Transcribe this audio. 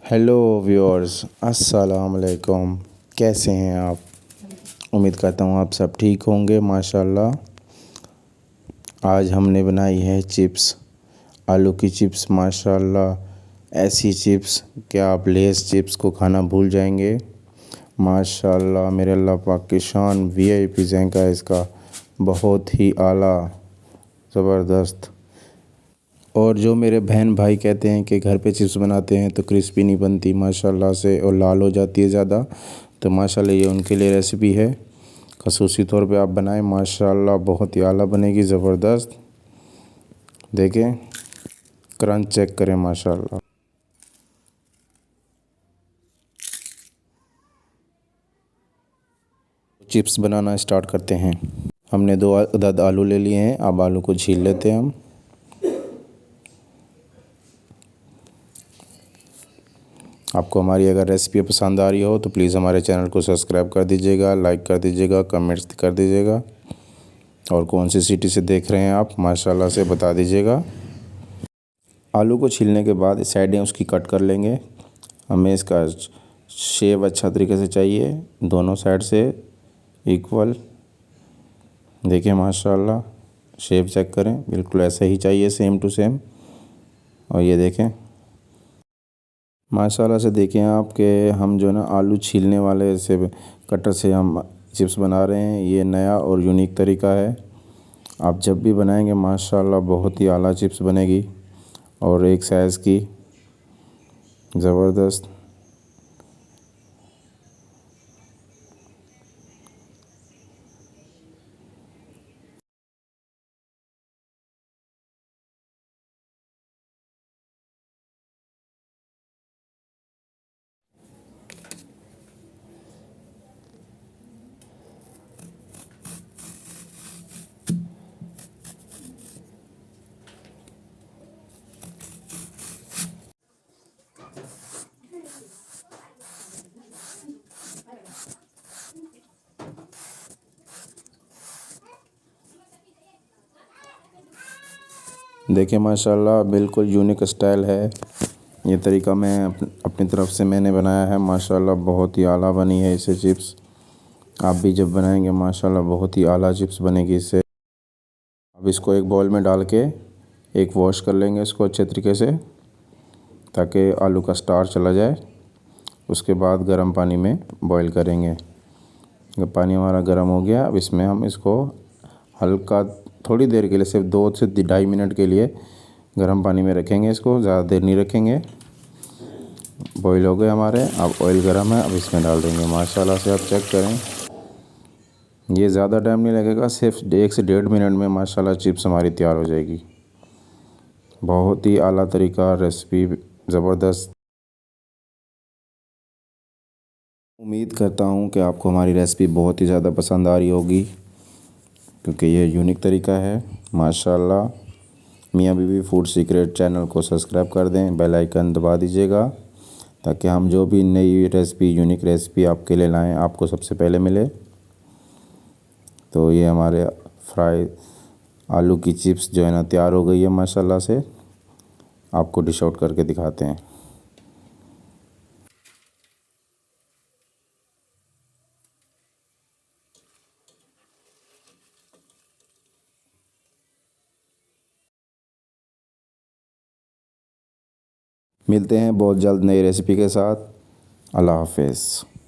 Hello viewers, अस्सलाम वालेकुम। कैसे हैं आप? उम्मीद करता हूँ आप सब ठीक होंगे माशाल्लाह। आज हमने बनाई है चिप्स, आलू की चिप्स माशाल्लाह। ऐसी चिप्स कि आप लेस चिप्स को खाना भूल जाएंगे माशाल्लाह। मेरे अल्लाह पाक की शान वीआईपी ज़ैका है इसका, बहुत ही आला, ज़बरदस्त। और जो मेरे बहन भाई कहते हैं कि घर पे चिप्स बनाते हैं तो क्रिस्पी नहीं बनती माशाल्लाह से और लाल हो जाती है ज़्यादा, तो माशाल्लाह ये उनके लिए रेसिपी है। ख़ुसूसी तौर पे आप बनाएं माशाल्लाह, बहुत ही आला बनेगी, ज़बरदस्त। देखें, क्रंच चेक करें माशाल्लाह। चिप्स बनाना स्टार्ट करते हैं। हमने 2 अदद आलू ले लिए हैं। अब आलू को छील लेते हैं हम। आपको हमारी अगर रेसिपी पसंद आ रही हो तो प्लीज़ हमारे चैनल को सब्सक्राइब कर दीजिएगा, लाइक कर दीजिएगा, कमेंट्स कर दीजिएगा। और कौन सी सिटी से देख रहे हैं आप माशाल्लाह से बता दीजिएगा। आलू को छीलने के बाद साइडें उसकी कट कर लेंगे। हमें इसका शेप अच्छा तरीके से चाहिए, दोनों साइड से इक्वल। देखिए माशाल्लाह, शेप चेक करें, बिल्कुल ऐसा ही चाहिए, सेम टू सेम। और ये देखें माशाल्लाह से, देखें आप के हम जो ना आलू छीलने वाले से कटर से हम चिप्स बना रहे हैं। ये नया और यूनिक तरीका है। आप जब भी बनाएंगे माशाल्लाह बहुत ही आला चिप्स बनेगी और एक साइज़ की, ज़बरदस्त। देखिए माशाल्लाह, बिल्कुल यूनिक स्टाइल है। ये तरीका मैं अपनी तरफ से मैंने बनाया है माशाल्लाह, बहुत ही आला बनी है इससे चिप्स। आप भी जब बनाएंगे माशाल्लाह बहुत ही आला चिप्स बनेगी इससे। अब इसको एक बाउल में डाल के एक वॉश कर लेंगे इसको अच्छे तरीके से, ताकि आलू का स्टार्च चला जाए। उसके बाद गर्म पानी में बॉईल करेंगे। जब पानी हमारा गर्म हो गया, अब इसमें हम इसको हल्का थोड़ी देर के लिए, सिर्फ 2 से 2.5 मिनट के लिए गर्म पानी में रखेंगे इसको, ज़्यादा देर नहीं रखेंगे। बॉईल हो गए हमारे, अब ऑयल गर्म है, अब इसमें डाल देंगे माशाल्लाह से। आप चेक करें, ये ज़्यादा टाइम नहीं लगेगा, सिर्फ 1 से 1.5 मिनट में माशाल्लाह चिप्स हमारी तैयार हो जाएगी। बहुत ही आला तरीका, रेसिपी ज़बरदस्त। उम्मीद करता हूँ कि आपको हमारी रेसिपी बहुत ही ज़्यादा पसंद आ रही होगी, क्योंकि ये यूनिक तरीका है माशाल्लाह। मियाँ बीवी फूड सीक्रेट चैनल को सब्सक्राइब कर दें, बेल आइकन दबा दीजिएगा, ताकि हम जो भी नई रेसिपी, यूनिक रेसिपी आपके लिए लाएं, आपको सबसे पहले मिले। तो ये हमारे फ्राई आलू की चिप्स जो है ना तैयार हो गई है माशाल्लाह से। आपको डिश आउट करके दिखाते हैं। मिलते हैं बहुत जल्द नई रेसिपी के साथ। अल्लाह हाफ़िज़।